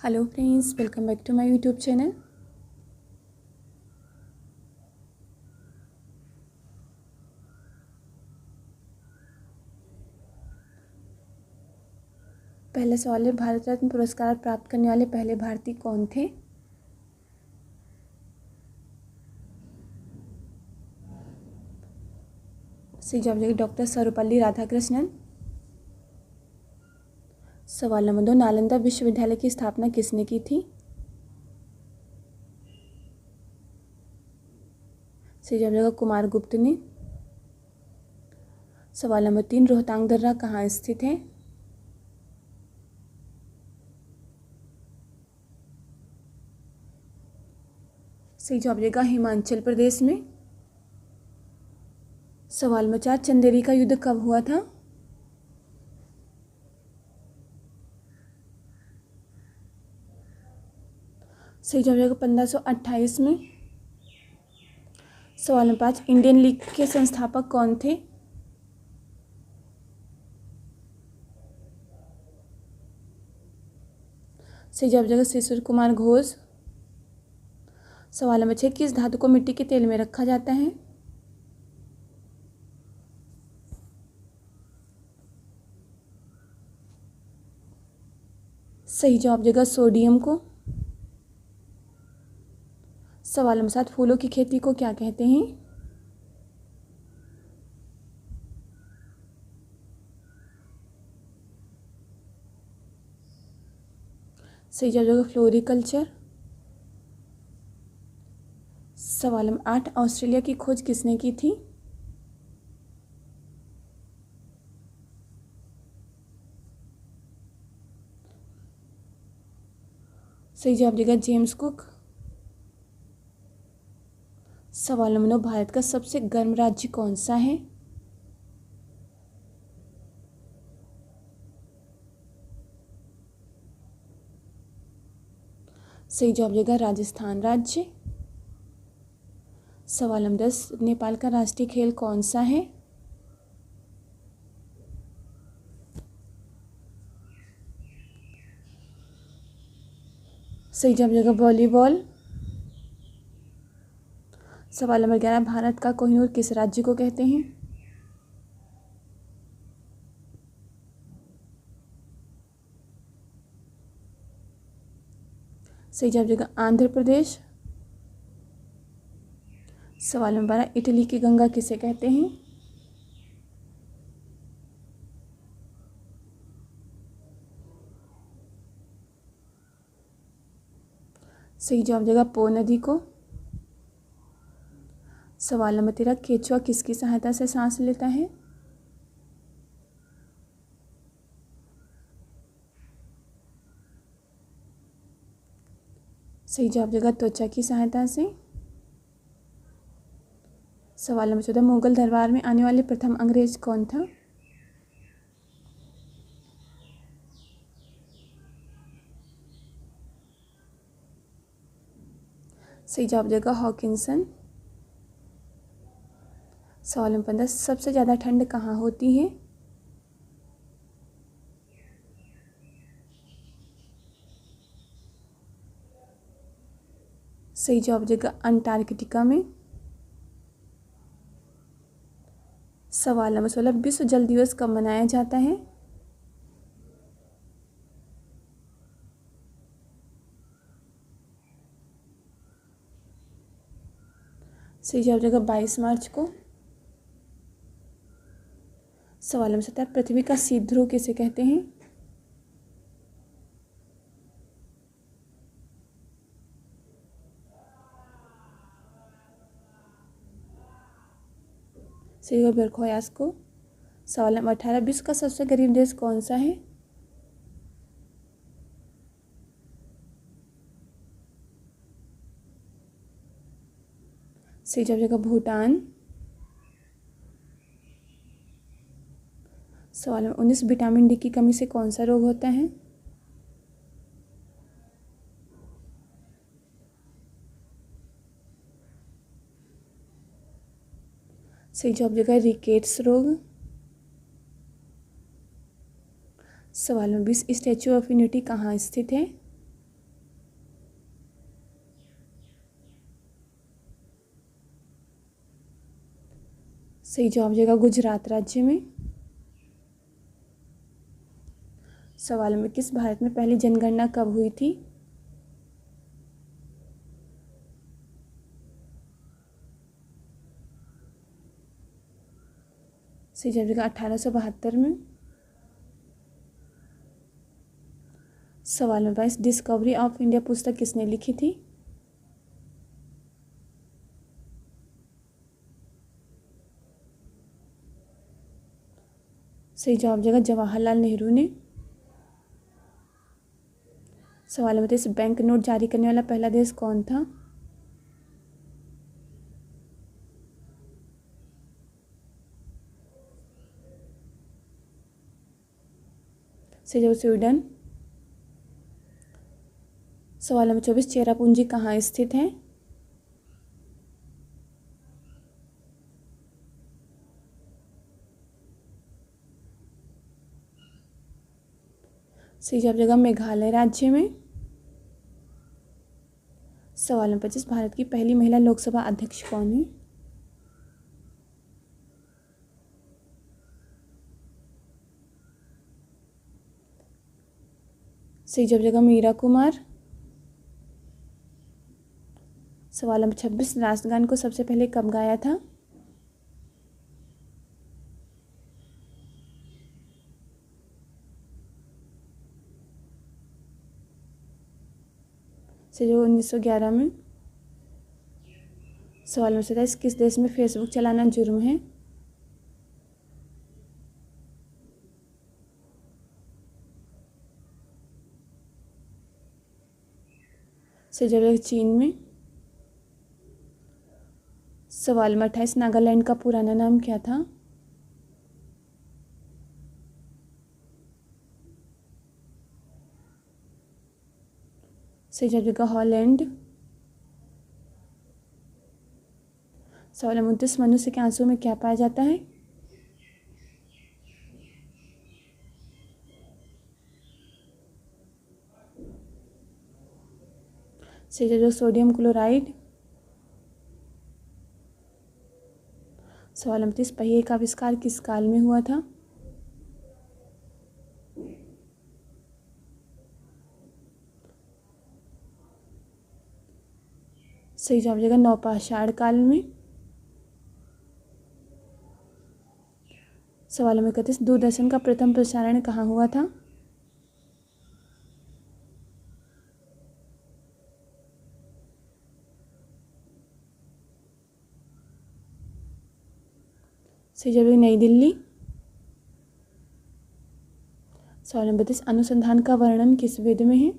Hello friends, welcome back to my YouTube channel. पहला सवाल है, भारत रत्न पुरस्कार प्राप्त करने वाले पहले भारतीय कौन थे? सही जवाब है डॉक्टर सर्वपल्ली राधाकृष्णन। सवाल नंबर 2, नालंदा विश्वविद्यालय की स्थापना किसने की थी? सही जवाब है कुमारगुप्त ने। सवाल नंबर 3, रोहतांग दर्रा कहाँ स्थित है? सही जवाब देगा हिमाचल प्रदेश में। सवाल नंबर 4, चंदेरी का युद्ध कब हुआ था? सही जवाब देगा 1528 में। सवाल नंबर 5, इंडियन लीग के संस्थापक कौन थे? सही जवाब देगा शिशिर कुमार घोष। सवाल नंबर 6, किस धातु को मिट्टी के तेल में रखा जाता है? सही जवाब देगा सोडियम को। सवाल नंबर 7, फूलों की खेती को क्या कहते हैं? सही जवाब देगा फ्लोरिकल्चर। सवाल नंबर 8, ऑस्ट्रेलिया की खोज किसने की थी? सही जवाब देगा जेम्स कुक। सवाल नंबर 9, भारत का सबसे गर्म राज्य कौन सा है? सही जवाब देगा राजस्थान राज्य। सवाल नंबर 10, नेपाल का राष्ट्रीय खेल कौन सा है? सही जवाब देगा वॉलीबॉल। सवाल नंबर 11, भारत का कोहिनूर किस राज्य को कहते हैं? सही जवाब देगा आंध्र प्रदेश। सवाल नंबर 12, इटली की गंगा किसे कहते हैं? सही जवाब देगा पो नदी को। सवाल नंबर 13, केचुआ किसकी सहायता से सांस लेता है? सही जवाब देगा त्वचा की सहायता से। सवाल नंबर 14, मुगल दरबार में आने वाले प्रथम अंग्रेज कौन था? सही जवाब देगा हॉकिंसन। सवाल नंबर 15, सबसे ज़्यादा ठंड कहाँ होती है? सही जवाब देगा अंटार्कटिका में। सवाल नंबर 16, विश्व जल दिवस कब मनाया जाता है? सही जवाब देगा 22 मार्च को। सवाल नंबर 17, पृथ्वी का शीत ध्रुव किसे कहते हैं? सही जवाब बरखोयास को। सवाल नंबर 18, विश्व का सबसे गरीब देश कौन सा है? सही जवाब देगा भूटान। सवाल नंबर 19, विटामिन डी की कमी से कौन सा रोग होता है? सही जवाब देगा रिकेट्स रोग। सवाल नंबर 20, स्टैचू ऑफ यूनिटी कहाँ स्थित है? सही जवाब हो जाएगा गुजरात राज्य में। सवाल में किस भारत में पहली जनगणना कब हुई थी? सही जवाब हो जाएगा 1872 में। सवाल में 22 डिस्कवरी ऑफ इंडिया पुस्तक किसने लिखी थी? सही जवाब हो जाएगा जवाहरलाल नेहरू ने। सवाल में 23 बैंक नोट जारी करने वाला पहला देश कौन था? सही जवाब स्वीडन। सवाल नंबर 24 चेरापूंजी कहाँ स्थित है? सही जवाब जगह मेघालय राज्य में। सवाल नंबर 25 भारत की पहली महिला लोकसभा अध्यक्ष कौन है? सही जवाब जगह मीरा कुमार। सवाल नंबर 26 राष्ट्रगान को सबसे पहले कब गाया था? सही जवाब 1911 में। सवाल नंबर 27 किस देश में फेसबुक चलाना जुर्म है? सही जवाब चीन में। सवाल नंबर 28 नागालैंड का पुराना नाम क्या था? सही जगह हॉलैंड। सवाल नंबर 29 मनुष्य के आंसू में क्या पाया जाता है? सही जगह सोडियम क्लोराइड। सवाल नंबर 30 पहिए का आविष्कार किस काल में हुआ था? सही जवाब जगह नौपाषाण काल में। सवाल नंबर 31 दूरदर्शन का प्रथम प्रसारण कहाँ हुआ था? सही जवाब नई दिल्ली। सवाल नंबर 32 अनुसंधान का वर्णन किस वेद में है?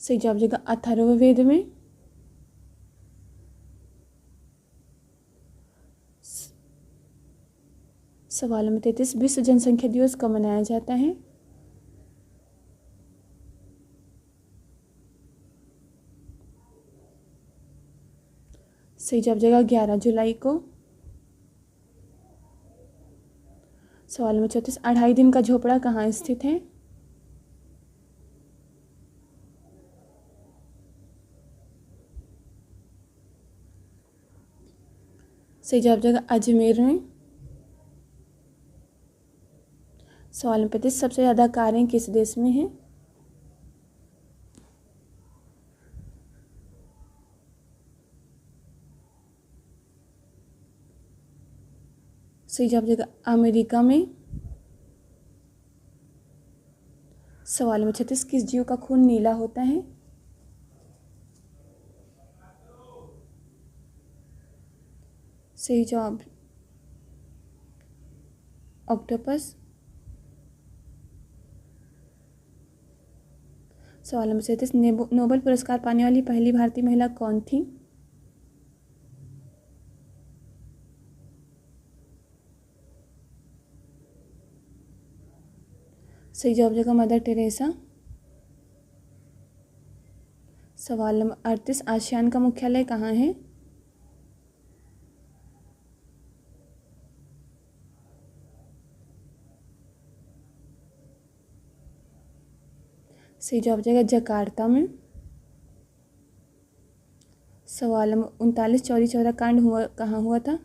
सही जवाब जगह अथर्ववेद में। सवाल नंबर 33 विश्व जनसंख्या दिवस कब मनाया जाता है? सही जवाब जगह 11 जुलाई को। सवाल नंबर 34 अढ़ाई दिन का झोपड़ा कहाँ स्थित है? सही जवाब जगह अजमेर में। सवाल नंबर 35 सबसे ज़्यादा कारें किस देश में हैं? सही जवाब जगह अमेरिका में। सवाल नंबर 36 किस जीव का खून नीला होता है? सही जवाब ऑक्टोपस। सवाल नंबर 37 नोबेल पुरस्कार पाने वाली पहली भारतीय महिला कौन थी? सही जवाब जगह मदर टेरेसा। सवाल नंबर 38 आसियान का मुख्यालय कहाँ है? सही जवाब जगह जकार्ता में। सवाल नंबर 39, चौरी चौरा कांड हुआ कहाँ हुआ था?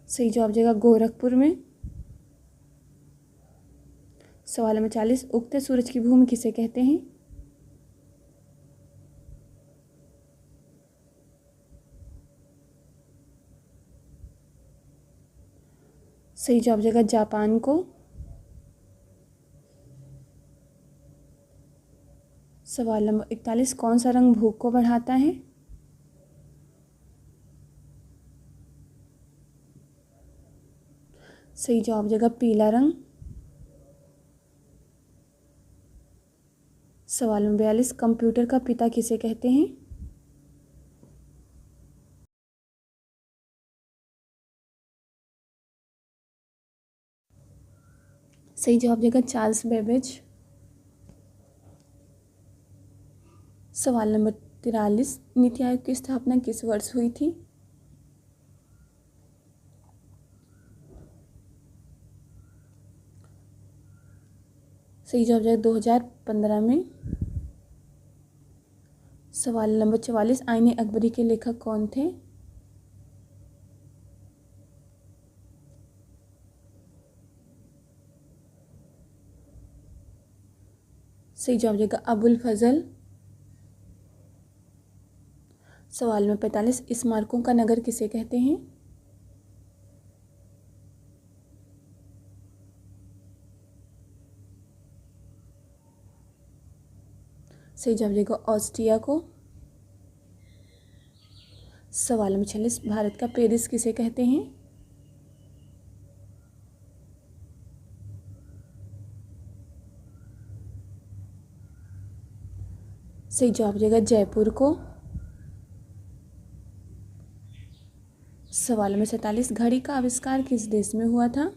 सही जवाब देगा गोरखपुर में। सवाल नंबर 40, उगते सूरज की भूमि किसे कहते हैं? सही जवाब देगा जापान को। सवाल नंबर 41, कौन सा रंग भूख को बढ़ाता है? सही जवाब देगा पीला रंग। सवाल नंबर 42, कंप्यूटर का पिता किसे कहते हैं? सही जवाब देगा चार्ल्स बेबेज। सवाल नंबर 43, नीति आयोग की स्थापना किस वर्ष हुई थी? सही जवाब देगा 2015 में। सवाल नंबर 44, आईने अकबरी के लेखक कौन थे? सही जवाब देगा अबुल फजल। सवाल नंबर 45, स्मारकों का नगर किसे कहते हैं? सही जवाब देगा ऑस्ट्रिया को। सवाल नंबर 46, भारत का पेरिस किसे कहते हैं? सही जवाब देगा जयपुर को। सवाल नंबर 47, घड़ी का आविष्कार किस देश में हुआ था?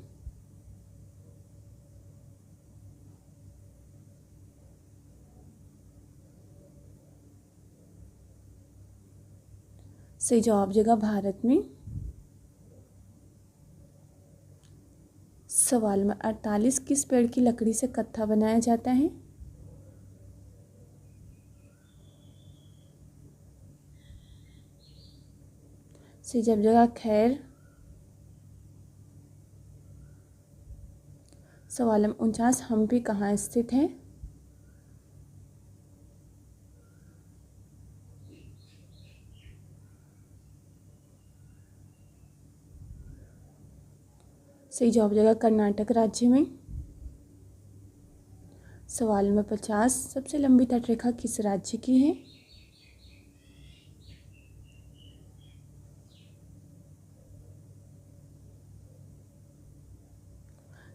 सही जवाब देगा भारत में। सवाल नंबर 48, किस पेड़ की लकड़ी से कत्था बनाया जाता है? सही जवाब देगा खैर। सवाल नंबर 49, हम्पी कहाँ स्थित है? सही जवाब देगा कर्नाटक राज्य में। सवाल नंबर 50, सबसे लंबी तटरेखा किस राज्य की है?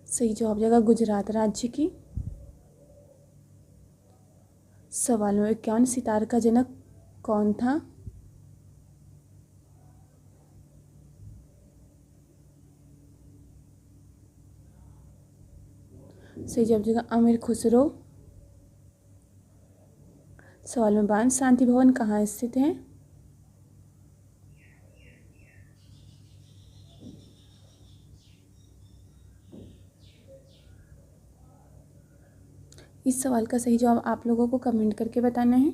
सही जवाब देगा गुजरात राज्य की। सवाल नंबर 51, सितार का जनक कौन था? सही जवाब देगा अमीर खुसरो। सवाल नंबर 52, शांति भवन कहाँ स्थित है? इस सवाल का सही जवाब आप लोगों को कमेंट करके बताना है।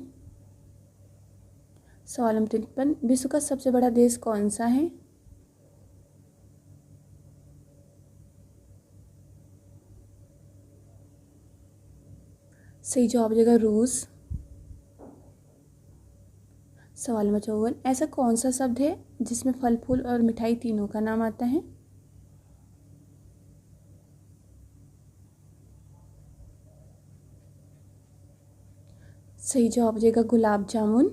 सवाल नंबर 53, विश्व का सबसे बड़ा देश कौन सा है? सही जवाब देगा रूस। सवाल नंबर 54, ऐसा कौन सा शब्द है जिसमें फल फूल और मिठाई तीनों का नाम आता है? सही जवाब देगा गुलाब जामुन।